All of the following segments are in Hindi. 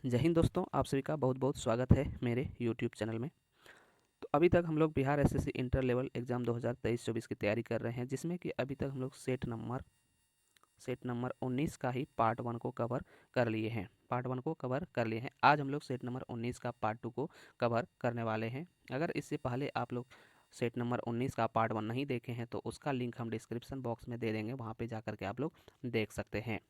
जय हिंद दोस्तों, आप सभी का बहुत बहुत स्वागत है मेरे यूट्यूब चैनल में। तो अभी तक हम लोग Bihar SSC inter level exam 2023-24 की तैयारी कर रहे हैं, जिसमें कि अभी तक हम लोग सेट नंबर 19 का ही पार्ट 1 को कवर कर लिए हैं। आज हम लोग सेट नंबर 19 का पार्ट 2 को कवर करने वाले हैं। अगर इससे पहले आप लोग सेट नंबर 19 का पार्ट 1 नहीं देखे हैं तो उसका लिंक हम डिस्क्रिप्शन बॉक्स में दे देंगे, वहाँ पे जा कर के आप लोग देख सकते हैं।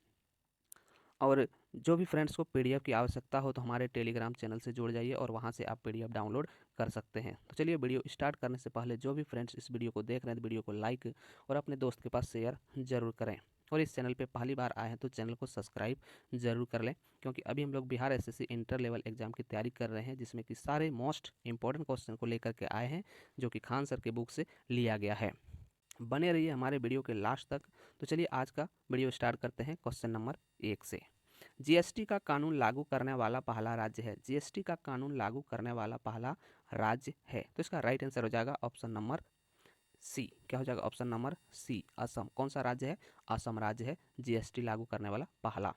और जो भी फ्रेंड्स को पीडीएफ की आवश्यकता हो तो हमारे टेलीग्राम चैनल से जुड़ जाइए और वहां से आप पीडीएफ डाउनलोड कर सकते हैं। तो चलिए, वीडियो स्टार्ट करने से पहले जो भी फ्रेंड्स इस वीडियो को देख रहे हैं तो वीडियो को लाइक और अपने दोस्त के पास शेयर ज़रूर करें। और इस चैनल पे पहली बार आए हैं तो चैनल को सब्सक्राइब ज़रूर कर लें, क्योंकि अभी हम लोग Bihar SSC inter level exam की तैयारी कर रहे हैं, जिसमें कि सारे मोस्ट इंपॉर्टेंट क्वेश्चन को लेकर के आए हैं, जो कि खान सर के बुक से लिया गया है। बने रहिए हमारे वीडियो के लास्ट तक। तो चलिए, आज का वीडियो स्टार्ट करते हैं क्वेश्चन नंबर 1 से। जीएसटी का कानून लागू करने वाला पहला राज्य है। जीएसटी का कानून लागू करने वाला पहला राज्य है, तो इसका राइट आंसर हो जाएगा ऑप्शन नंबर सी। क्या हो जाएगा? Option number C, Assam. कौन सा राज्य है? असम राज्य है जीएसटी लागू करने वाला पहला।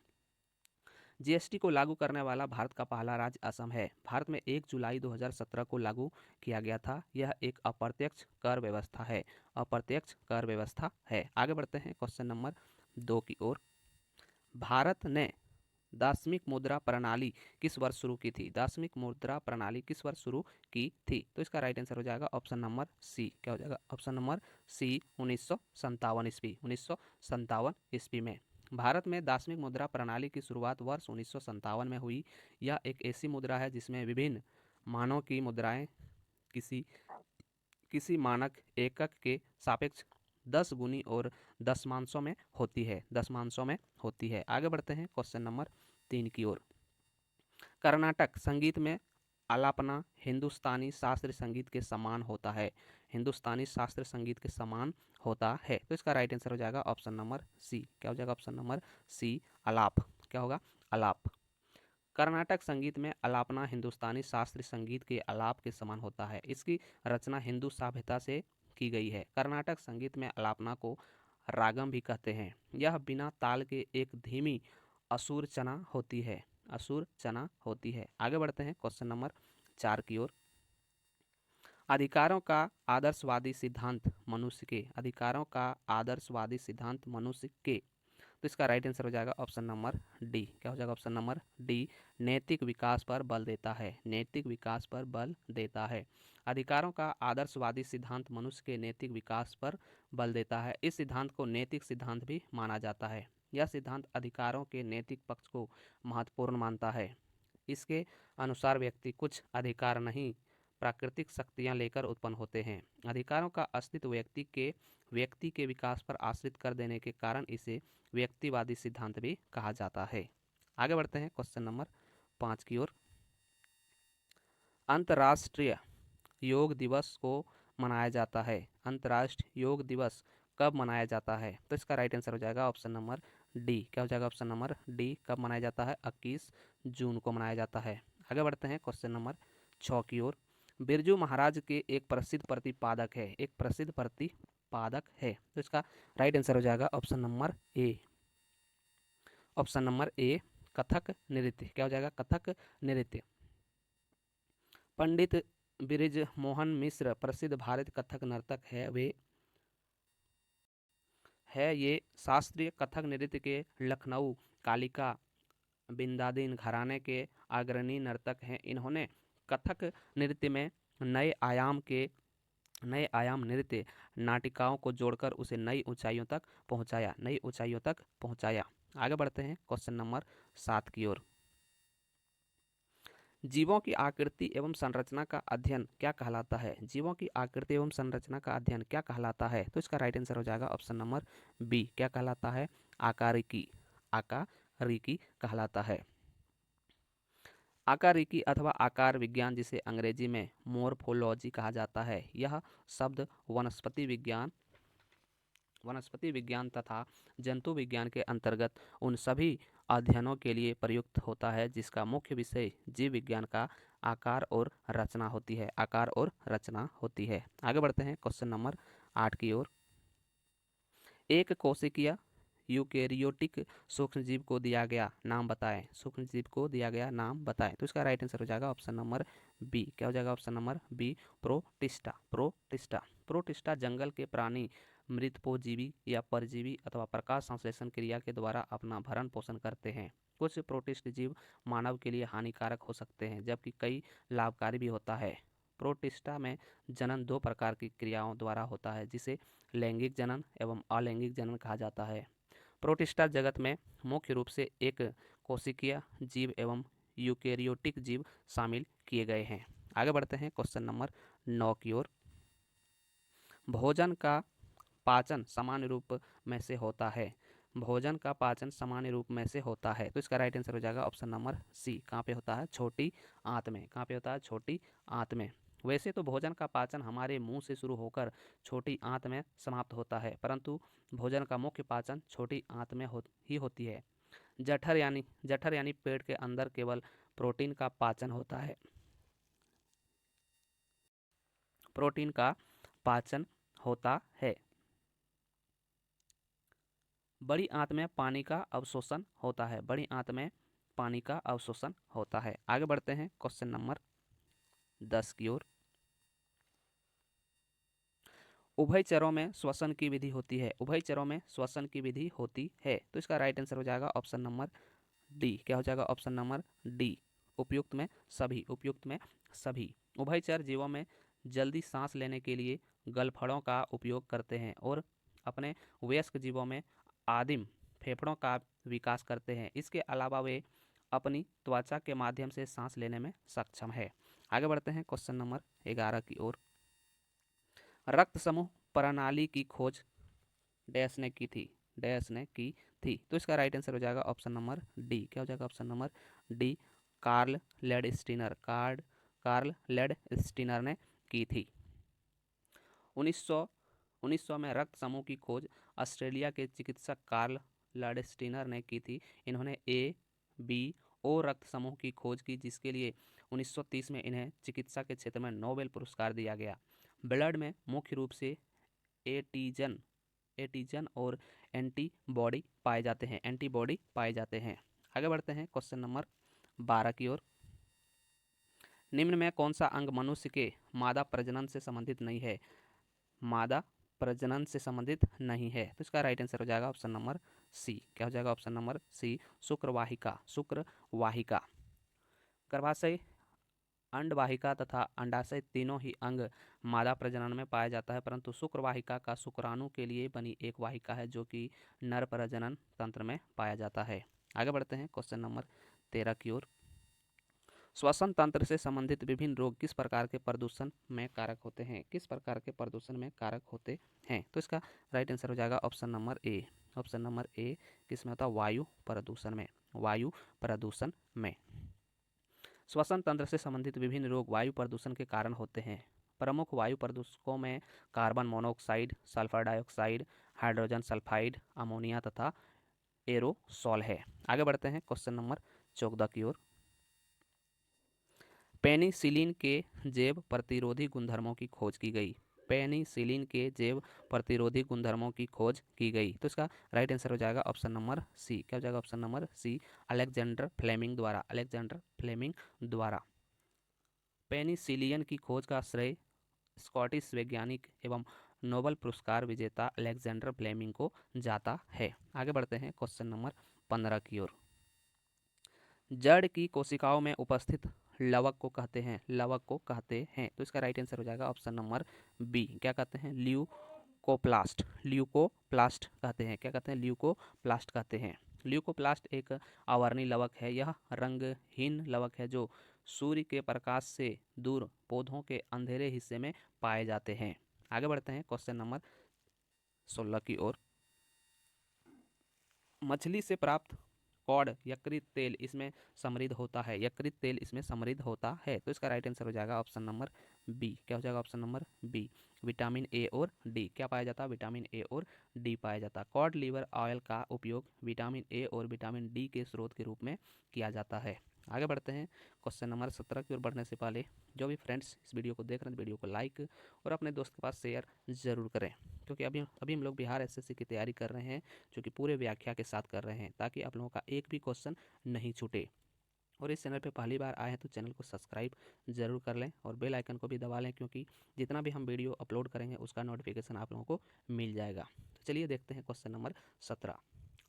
जीएसटी को लागू करने वाला भारत का पहला राज्य असम है। भारत में 1 जुलाई 2017 को लागू किया गया था। यह एक अप्रत्यक्ष कर व्यवस्था है। अप्रत्यक्ष कर व्यवस्था है। आगे बढ़ते हैं क्वेश्चन नंबर 2 की ओर। भारत ने दार्शनिक मुद्रा प्रणाली किस वर्ष शुरू की थी? दार्शनिक मुद्रा प्रणाली किस वर्ष शुरू की थी? तो इसका राइट आंसर हो जाएगा ऑप्शन नंबर सी। क्या हो जाएगा? ऑप्शन नंबर सी, 1957 ईस्वी। 1957 ईस्वी में भारत में दार्शनिक मुद्रा प्रणाली की शुरुआत वर्ष 1957 में हुई। यह एक ऐसी मुद्रा है जिसमें विभिन्न मानों की मुद्राएं किसी किसी मानक एकक के सापेक्ष 10 गुनी और दशमांशों में होती है। दशमांशों में होती है। आगे बढ़ते हैं क्वेश्चन नंबर 3 की ओर। कर्नाटक संगीत में आलापना हिंदुस्तानी शास्त्रीय संगीत के समान होता है। हिंदुस्तानी शास्त्रीय संगीत के समान होता है, तो इसका राइट आंसर हो जाएगा ऑप्शन नंबर सी। क्या हो जाएगा? ऑप्शन नंबर सी, आलाप। क्या होगा? आलाप। कर्नाटक संगीत में आलापना हिंदुस्तानी शास्त्रीय संगीत के आलाप के समान होता है। इसकी रचना हिंदू सभ्यता से की गई है। कर्नाटक संगीत में आलापना को रागम भी कहते हैं। यह बिना ताल के एक धीमी असुर चना होती है। असुर चना होती है। आगे बढ़ते हैं क्वेश्चन नंबर 4 की ओर। अधिकारों का आदर्शवादी सिद्धांत मनुष्य के। अधिकारों का आदर्शवादी सिद्धांत मनुष्य के। तो इसका राइट आंसर हो जाएगा ऑप्शन नंबर डी। क्या हो जाएगा? ऑप्शन नंबर डी, नैतिक विकास पर बल देता है। नैतिक विकास पर बल देता है। अधिकारों का आदर्शवादी सिद्धांत मनुष्य के नैतिक विकास पर बल देता है। इस सिद्धांत को नैतिक सिद्धांत भी माना जाता है। यह सिद्धांत अधिकारों के नैतिक पक्ष को महत्वपूर्ण मानता है। इसके अनुसार व्यक्ति कुछ अधिकार नहीं, प्राकृतिक शक्तियाँ लेकर उत्पन्न होते हैं। अधिकारों का अस्तित्व व्यक्ति के विकास पर आश्रित कर देने के कारण इसे व्यक्तिवादी सिद्धांत भी कहा जाता है। आगे बढ़ते हैं क्वेश्चन नंबर 5 की ओर। अंतर्राष्ट्रीय योग दिवस को मनाया जाता है। अंतर्राष्ट्रीय योग दिवस कब मनाया जाता है? तो इसका राइट आंसर हो जाएगा ऑप्शन नंबर डी। क्या हो जाएगा? ऑप्शन नंबर डी, कब मनाया जाता है? 21 जून को मनाया जाता है। आगे बढ़ते हैं क्वेश्चन नंबर 6 की ओर। बिरजू महाराज के एक प्रसिद्ध प्रतिपादक है। एक प्रसिद्ध प्रतिपादक है, तो इसका राइट आंसर हो जाएगा option number A. Option number A, Kathak नृत्य। क्या हो जाएगा? कथक नृत्य। पंडित बिरज मोहन मिश्र प्रसिद्ध भारतीय कथक नर्तक है ये शास्त्रीय कथक नृत्य के लखनऊ कालिका बिंदादीन घराने के अग्रणी नर्तक हैं। इन्होंने कथक नृत्य में नए आयाम नृत्य नाटिकाओं को जोड़कर उसे नई ऊंचाइयों तक पहुंचाया। नई ऊंचाइयों तक पहुंचाया। आगे बढ़ते हैं क्वेश्चन नंबर 7 की ओर। जीवों की आकृति एवं संरचना का अध्ययन क्या कहलाता है? जीवों की आकृति एवं संरचना का अध्ययन क्या कहलाता है? तो इसका राइट आंसर हो जाएगा ऑप्शन नंबर बी। क्या कहलाता है? आकारिकी। आकारिकी कहलाता है। आकारिकी अथवा आकार विज्ञान, जिसे अंग्रेजी में मोर्फोलॉजी कहा जाता है, यह शब्द वनस्पति विज्ञान तथा जंतु विज्ञान के अंतर्गत उन सभी अध्ययनों के लिए प्रयुक्त होता है जिसका मुख्य विषय जीव विज्ञान का आकार और रचना होती है। आकार और रचना होती है। आगे बढ़ते हैं क्वेश्चन नंबर 8 की ओर। एक कोशिकीय यूकेरियोटिक सूक्ष्मजीव को दिया गया नाम बताएं। सूक्ष्मजीव को दिया गया नाम बताएं। तो इसका राइट आंसर हो जाएगा ऑप्शन नंबर बी। क्या हो जाएगा option number B, Protista. Protista Protista जंगल के प्राणी मृतपोजीवी या परजीवी अथवा प्रकाश संश्लेषण क्रिया के द्वारा अपना भरण पोषण करते हैं। कुछ प्रोटिस्ट जीव मानव के लिए हानिकारक हो सकते हैं जबकि कई लाभकारी भी होता है। प्रोटिस्टा में जनन दो प्रकार की क्रियाओं द्वारा होता है जिसे लैंगिक जनन एवं अलैंगिक जनन कहा जाता है। प्रोटिस्टा जगत में मुख्य रूप से एक कोशिकीय जीव एवं यूकेरियोटिक जीव शामिल किए गए हैं। आगे बढ़ते हैं क्वेश्चन नंबर 9 की ओर। भोजन का पाचन सामान्य रूप में से होता है। भोजन का पाचन सामान्य रूप में से होता है। तो इसका राइट आंसर हो जाएगा ऑप्शन नंबर सी। कहाँ पे होता है? छोटी आंत में। कहाँ पे होता है? छोटी आंत में। वैसे तो भोजन का पाचन हमारे मुंह से शुरू होकर छोटी आंत में समाप्त होता है, परंतु भोजन का मुख्य पाचन छोटी आंत में ही होती है। जठर यानी पेट के अंदर केवल प्रोटीन का पाचन होता है। प्रोटीन का पाचन होता है। बड़ी आंत में पानी का अवशोषण होता है। बड़ी आंत में पानी का अवशोषण होता है। आगे बढ़ते हैं क्वेश्चन नंबर 10 की ओर। उभयचरों में श्वसन की विधि होती है। उभयचरों में श्वसन की विधि होती है। तो इसका राइट आंसर हो जाएगा ऑप्शन नंबर डी। क्या हो जाएगा? ऑप्शन नंबर डी, उपयुक्त में सभी। उपयुक्त में सभी। उभयचर जीवों में जल्दी सांस लेने के लिए गलफड़ों का उपयोग करते हैं और अपने वयस्क जीवों में आदिम फेफड़ों का विकास करते हैं। इसके अलावा वे अपनी त्वचा के माध्यम से सांस लेने में सक्षम है। आगे बढ़ते हैं क्वेश्चन नंबर 11 की ओर। रक्त समूह प्रणाली की खोज डैश ने की थी। डैश ने की थी। तो इसका राइट आंसर हो जाएगा ऑप्शन नंबर डी। क्या हो जाएगा? Option number D, Karl Landsteiner. Karl Landsteiner ने की थी। 1900 में रक्त समूह की खोज ऑस्ट्रेलिया के चिकित्सक कार्ल लेडस्टीनर ने की थी। इन्होंने ए, बी, ओ रक्त समूह की खोज की जिसके लिए 1930 में इन्हें चिकित्सा के क्षेत्र में नोबेल पुरस्कार दिया गया। ब्लड में मुख्य रूप से एटीजन और एंटीबॉडी पाए जाते हैं। एंटीबॉडी पाए जाते हैं। आगे बढ़ते हैं क्वेश्चन नंबर 12 की ओर। निम्न में कौन सा अंग मनुष्य के मादा प्रजनन से संबंधित नहीं है? मादा प्रजनन से संबंधित नहीं है। तो इसका राइट आंसर हो जाएगा ऑप्शन नंबर सी। क्या हो जाएगा? ऑप्शन नंबर सी, शुक्रवाहिका। शुक्रवाहिका। गर्भाशय, अंडवाहिका तथा अंडाशय तीनों ही अंग मादा प्रजनन में पाया जाता है, परंतु शुक्रवाहिका का शुक्राणु के लिए बनी एक वाहिका है जो कि नर प्रजनन तंत्र में पाया जाता है। आगे बढ़ते हैं क्वेश्चन नंबर 13 की ओर। श्वसन तंत्र से संबंधित विभिन्न रोग किस प्रकार के प्रदूषण में कारक होते हैं? किस प्रकार के प्रदूषण में कारक होते हैं? तो इसका राइट आंसर हो जाएगा option number A. Option number A किस में होता है? वायु प्रदूषण में। वायु प्रदूषण में। श्वसन तंत्र से संबंधित विभिन्न रोग वायु प्रदूषण के कारण होते हैं। प्रमुख वायु प्रदूषकों में carbon monoxide, sulphur dioxide, hydrogen sulphide, ammonia तथा एरोसोल है। आगे बढ़ते हैं क्वेश्चन नंबर 14 की ओर। पेनिसिलिन के जैव प्रतिरोधी गुणधर्मों की खोज की गई। पेनिसिलिन के जैव प्रतिरोधी गुणधर्मों की खोज की गई। तो इसका राइट आंसर हो जाएगा ऑप्शन नंबर सी। क्या हो जाएगा? Option number C, Alexander Fleming द्वारा। अलेक्जेंडर फ्लेमिंग द्वारा। पेनिसिलिन की खोज का श्रेय स्कॉटिश वैज्ञानिक एवं नोबेल पुरस्कार विजेता अलेक्जेंडर फ्लेमिंग को जाता है। आगे बढ़ते हैं क्वेश्चन नंबर 15 की ओर। जड़ की कोशिकाओं में उपस्थित लवक को कहते हैं। लवक को कहते हैं। तो इसका राइट आंसर हो जाएगा ऑप्शन नंबर बी। क्या कहते हैं? ल्यूकोप्लास्ट। ल्यूकोप्लास्ट कहते हैं। क्या कहते हैं? ल्यूकोप्लास्ट कहते हैं। ल्यूकोप्लास्ट एक आवर्णी लवक है। यह रंगहीन लवक है जो सूर्य के प्रकाश से दूर पौधों के अंधेरे हिस्से में पाए जाते हैं। आगे बढ़ते हैं क्वेश्चन नंबर 16 की ओर। मछली से प्राप्त कॉड यकृत तेल इसमें समृद्ध होता है। यकृत तेल इसमें समृद्ध होता है। तो इसका राइट आंसर हो जाएगा ऑप्शन नंबर बी। क्या हो जाएगा? Option number B, vitamin A और डी। क्या पाया जाता है? विटामिन ए और डी पाया जाता है। कॉड लीवर ऑयल का उपयोग विटामिन ए और विटामिन डी के स्रोत के रूप में किया जाता है। आगे बढ़ते हैं क्वेश्चन नंबर 17 की ओर बढ़ने से पहले जो भी फ्रेंड्स इस वीडियो को देख रहे हैं वीडियो को लाइक और अपने दोस्त के पास शेयर ज़रूर करें, क्योंकि अभी अभी हम लोग बिहार एसएससी की तैयारी कर रहे हैं, जो कि पूरे व्याख्या के साथ कर रहे हैं, ताकि आप लोगों का एक भी क्वेश्चन नहीं छूटे। और इस चैनल पे पहली बार आए हैं तो चैनल को सब्सक्राइब ज़रूर कर लें और बेल आइकन को भी दबा लें, क्योंकि जितना भी हम वीडियो अपलोड करेंगे उसका नोटिफिकेशन आप लोगों को मिल जाएगा। तो चलिए देखते हैं क्वेश्चन नंबर 17।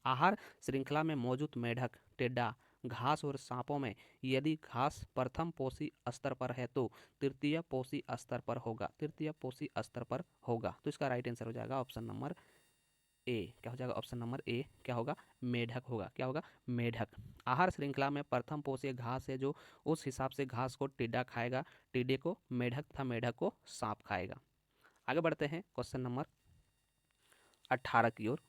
आहार श्रृंखला में मौजूद मेढक, टेड्डा, घास और सांपों में यदि घास प्रथम पोषी स्तर पर है तो तृतीय पोषी स्तर पर होगा। तृतीय पोषी स्तर पर होगा, तो इसका राइट आंसर हो जाएगा ऑप्शन नंबर ए। क्या हो जाएगा? ऑप्शन नंबर ए क्या होगा? मेढक होगा। क्या होगा? मेढक। आहार श्रृंखला में प्रथम पोषीय घास है, जो उस हिसाब से घास को टिड्डा खाएगा, टिड्डे को मेढक तथा मेढक को सांप खाएगा। आगे बढ़ते हैं क्वेश्चन नंबर 18 की ओर।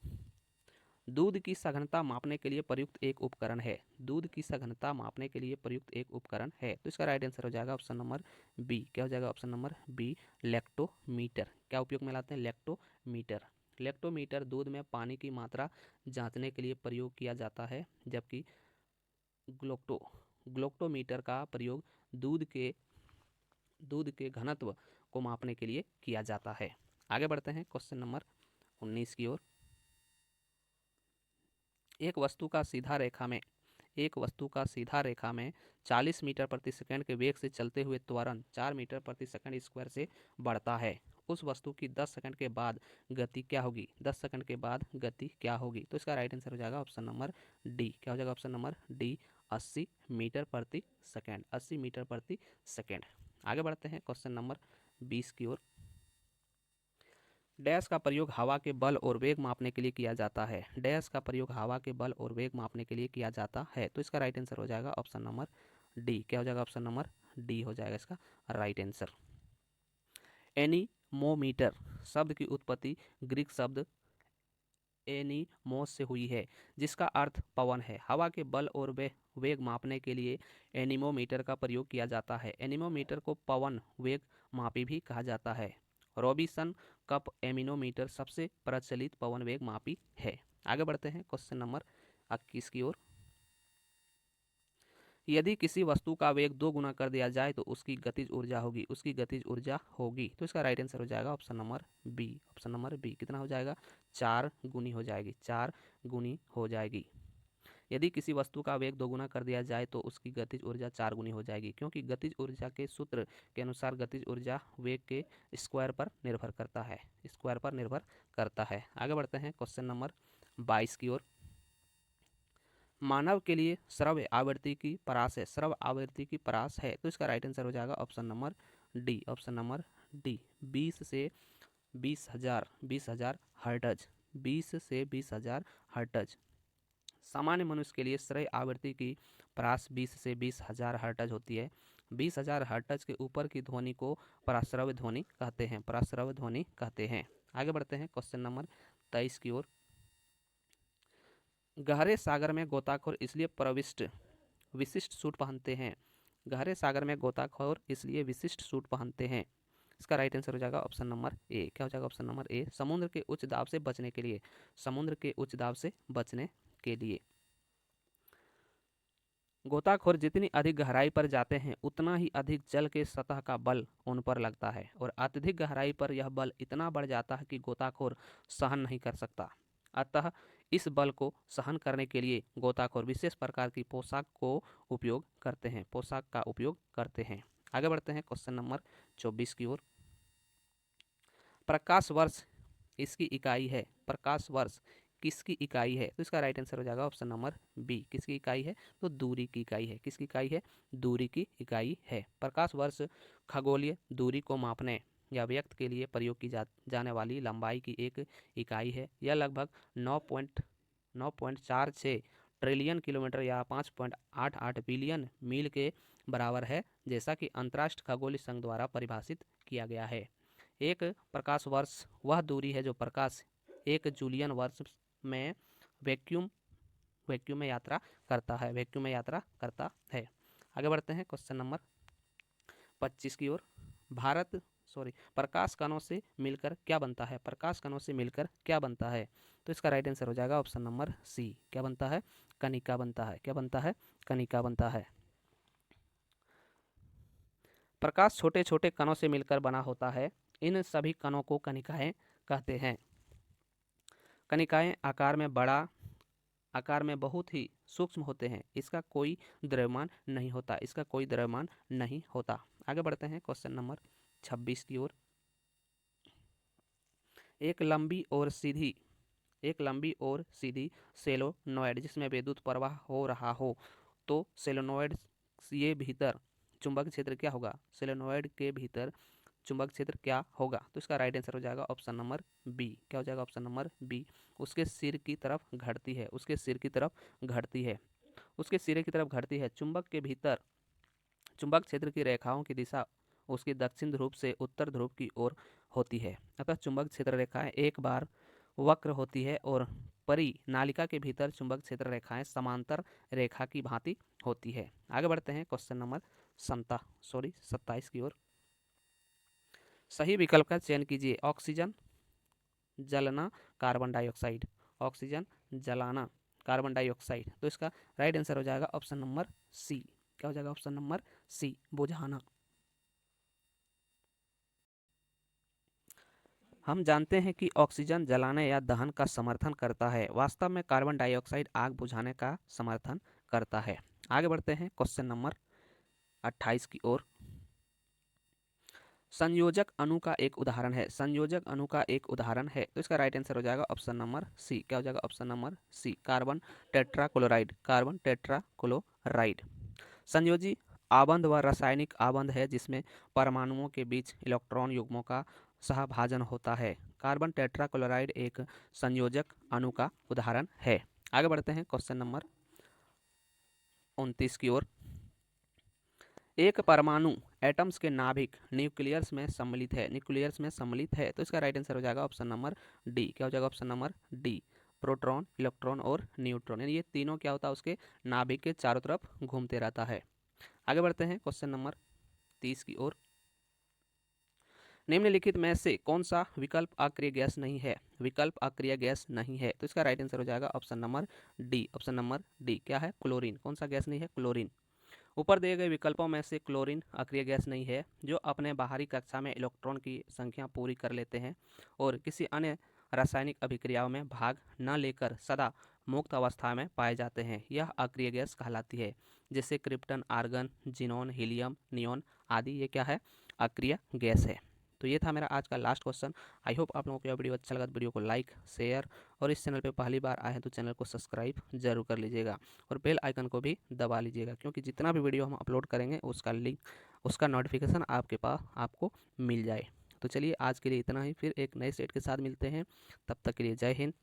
दूध की सघनता मापने के लिए प्रयुक्त एक उपकरण है। दूध की सघनता मापने के लिए प्रयुक्त एक उपकरण है, तो इसका राइट आंसर हो जाएगा ऑप्शन नंबर बी। क्या हो जाएगा? Option number B, lactometer. क्या उपयोग में लाते हैं? लैक्टोमीटर। लैक्टोमीटर दूध में पानी की मात्रा जांचने के लिए प्रयोग किया जाता है, जबकि ग्लूकोमीटर का प्रयोग दूध के घनत्व को मापने के लिए किया जाता है। आगे बढ़ते हैं क्वेश्चन नंबर 19 की ओर। एक वस्तु का सीधा रेखा में 40 मीटर प्रति सेकंड के वेग से चलते हुए त्वरण 4 मीटर प्रति सेकंड स्क्वायर से बढ़ता है। उस वस्तु की 10 सेकंड के बाद गति क्या होगी? 10 सेकंड के बाद गति क्या होगी? तो इसका राइट आंसर हो जाएगा ऑप्शन नंबर डी। क्या हो जाएगा? ऑप्शन नंबर डी, 80 मीटर प्रति सेकंड। 80 मीटर प्रति सेकंड। आगे बढ़ते हैं क्वेश्चन नंबर 20 की ओर। डैश का प्रयोग हवा के बल और वेग मापने के लिए किया जाता है। डैश का प्रयोग हवा के बल और वेग मापने के लिए किया जाता है, तो इसका राइट आंसर हो जाएगा ऑप्शन नंबर डी। क्या हो जाएगा? ऑप्शन नंबर डी हो जाएगा इसका राइट आंसर। एनीमोमीटर शब्द की उत्पत्ति ग्रीक शब्द एनीमोस से हुई है, जिसका अर्थ पवन है। हवा के बल और वेग मापने के लिए एनीमोमीटर का प्रयोग किया जाता है। एनीमोमीटर को पवन वेग मापी भी कहा जाता है। रॉबिसन कप एनीमोमीटर सबसे प्रचलित पवन वेग मापी है। आगे बढ़ते हैं क्वेश्चन नंबर 21 की ओर। यदि किसी वस्तु का वेग 2 गुना कर दिया जाए तो उसकी गतिज ऊर्जा होगी। उसकी गतिज ऊर्जा होगी, तो इसका राइट आंसर हो जाएगा option number B. Option number B कितना हो जाएगा? 4 गुनी हो जाएगी। 4 गुनी हो जाएगी। यदि किसी वस्तु का वेग 2 गुना कर दिया जाए तो उसकी गतिज ऊर्जा 4 गुनी हो जाएगी, क्योंकि गतिज ऊर्जा के सूत्र के अनुसार गतिज ऊर्जा वेग के स्क्वायर पर निर्भर करता है। स्क्वायर पर निर्भर करता है। आगे बढ़ते हैं क्वेश्चन नंबर 22 की ओर। मानव के लिए श्रव्य आवृत्ति की परास है। श्रव्य आवृत्ति की परास है, तो इसका राइट आंसर हो जाएगा option number D. Option number D, 20 से 20,000 हर्ट्ज। 20 से 20,000 हर्ट्ज। सामान्य मनुष्य के लिए श्रव्य आवृत्ति की परास 20 से 20,000 हर्ट्ज होती है। 20,000 हर्ट्ज के ऊपर की ध्वनि को पराश्रव्य ध्वनि कहते हैं। पराश्रव्य ध्वनि कहते हैं। आगे बढ़ते हैं क्वेश्चन नंबर 23 की ओर। गहरे सागर में गोताखोर इसलिए विशिष्ट सूट पहनते हैं। गहरे सागर में गोताखोर इसलिए विशिष्ट सूट पहनते हैं। इसका राइट आंसर हो जाएगा ऑप्शन नंबर ए। क्या हो जाएगा? ऑप्शन नंबर ए, समुद्र के उच्च दाब से बचने के लिए। समुद्र के उच्च दाब से बचने के लिए। गोताखोर जितनी अधिक गहराई पर जाते हैं उतना ही अधिक जल के सतह का बल उन पर लगता है, और अत्यधिक गहराई पर यह बल इतना बढ़ जाता है कि गोताखोर सहन नहीं कर सकता। अतः इस बल को सहन करने के लिए गोताखोर विशेष प्रकार की पोशाक को उपयोग करते हैं। पोशाक का उपयोग करते हैं। आगे बढ़ते हैं क्वेश्चन नंबर 24 की ओर। प्रकाश वर्ष इसकी इकाई है। प्रकाश वर्ष किसकी इकाई है? तो इसका राइट आंसर हो जाएगा ऑप्शन नंबर बी। किसकी इकाई है? तो दूरी की इकाई है। किसकी इकाई है? दूरी की इकाई है। प्रकाश वर्ष खगोलीय दूरी को मापने या व्यक्त के लिए प्रयोग की जाने वाली लंबाई की एक इकाई है। यह लगभग 9.46 ट्रिलियन किलोमीटर या 5.88 बिलियन मील के बराबर है, जैसा कि अंतर्राष्ट्रीय खगोलीय संघ द्वारा परिभाषित किया गया है। एक प्रकाश वर्ष वह दूरी है जो प्रकाश 1 जूलियन वर्ष में वैक्यूम में यात्रा करता है। वैक्यूम में यात्रा करता है। आगे बढ़ते हैं क्वेश्चन नंबर 25 की ओर। प्रकाश कणों से मिलकर क्या बनता है? प्रकाश कणों से मिलकर क्या बनता है? तो इसका राइट आंसर हो जाएगा ऑप्शन नंबर सी। क्या बनता है? कणिका बनता है। क्या बनता है? कणिका बनता है। प्रकाश छोटे छोटे कणों से मिलकर बना होता है। इन सभी कणों को कणिकाएं कहते हैं। कणिकाएं आकार में बहुत ही सूक्ष्म होते हैं। इसका कोई द्रव्यमान नहीं होता। इसका कोई द्रव्यमान नहीं होता। आगे बढ़ते हैं क्वेश्चन नंबर 26 की ओर। एक लंबी और सीधी सोलेनोइड जिसमें विद्युत प्रवाह हो रहा हो, तो सोलेनोइड ये भीतर चुंबक क्षेत्र क्या होगा? सोलेनोइड के भीतर चुंबक क्षेत्र क्या होगा? तो इसका राइट आंसर हो जाएगा ऑप्शन नंबर बी। क्या हो जाएगा? Option number B. उसके सिर की तरफ घटती है। उसके सिर की तरफ घटती है। उसके सिरे की तरफ घटती है। चुंबक के भीतर चुंबक क्षेत्र की रेखाओं की दिशा उसकी दक्षिण ध्रुव से उत्तर ध्रुव की ओर होती है। अतः चुंबक क्षेत्र रेखाएं एक बार वक्र होती है और परिनालिका के भीतर चुंबक क्षेत्र रेखाएं समांतर रेखा की भांति होती है। आगे बढ़ते हैं क्वेश्चन नंबर 27 की ओर। सही विकल्प का चयन कीजिए। ऑक्सीजन जलना कार्बन डाइऑक्साइड। ऑक्सीजन जलाना कार्बन डाइऑक्साइड। तो इसका राइट आंसर हो जाएगा ऑप्शन नंबर सी। क्या हो जाएगा? ऑप्शन नंबर सी, बुझाना। हम जानते हैं कि ऑक्सीजन जलाने या दहन का समर्थन करता है। वास्तव में कार्बन डाइऑक्साइड आग बुझाने का समर्थन करता है। आगे बढ़ते हैं क्वेश्चन नंबर 28 की ओर। संयोजक अणु का एक उदाहरण है। संयोजक अणु का एक उदाहरण है। तो इसका राइट आंसर हो जाएगा ऑप्शन नंबर सी। क्या हो जाएगा? Option number C, carbon tetrachloride. Carbon tetrachloride संयोजी आबंध व रासायनिक आबंध है जिसमें परमाणुओं के बीच इलेक्ट्रॉन युग्मों का सहभाजन होता है। कार्बन टेट्राक्लोराइड एक संयोजक अणु का उदाहरण है। आगे बढ़ते हैं क्वेश्चन नंबर 29 की ओर। एक परमाणु एटम्स के नाभिक न्यूक्लियस में सम्मिलित है। न्यूक्लियस में सम्मिलित है। तो इसका राइट आंसर हो जाएगा ऑप्शन नंबर डी। क्या हो जाएगा? Option number D, proton, electron और न्यूट्रॉन। यानी ये तीनों क्या होता है? उसके नाभिक के चारों तरफ घूमते रहता है। आगे बढ़ते हैं क्वेश्चन नंबर 30 की ओर। निम्नलिखित में से कौन सा विकल्प अक्रिय गैस नहीं है? विकल्प अक्रिय गैस नहीं है। तो इसका राइट आंसर हो जाएगा option number D. Option number D क्या है? क्लोरीन। कौन सा गैस नहीं है? क्लोरीन। ऊपर दिए गए विकल्पों में से क्लोरीन अक्रिय गैस नहीं है जो अपने बाहरी कक्षा में इलेक्ट्रॉन की संख्या पूरी कर लेते हैं और किसी अन्य रासायनिक अभिक्रियाओं में भाग न लेकर सदा मुक्त अवस्था में पाए जाते हैं। यह अक्रिय गैस कहलाती है। जैसे krypton, argon, xenon, helium, neon आदि, ये क्या है? अक्रिय गैस है। तो ये था मेरा आज का लास्ट क्वेश्चन। आई होप आप लोगों को यह वीडियो अच्छा लगा। तो वीडियो को लाइक, शेयर और इस चैनल पे पहली बार आए हैं तो चैनल को सब्सक्राइब जरूर कर लीजिएगा और बेल आइकन को भी दबा लीजिएगा, क्योंकि जितना भी वीडियो हम अपलोड करेंगे उसका लिंक, उसका नोटिफिकेशन आपके पास आपको मिल जाए। तो चलिए आज के लिए इतना ही। फिर एक नए सेट के साथ मिलते हैं। तब तक के लिए जय हिंद।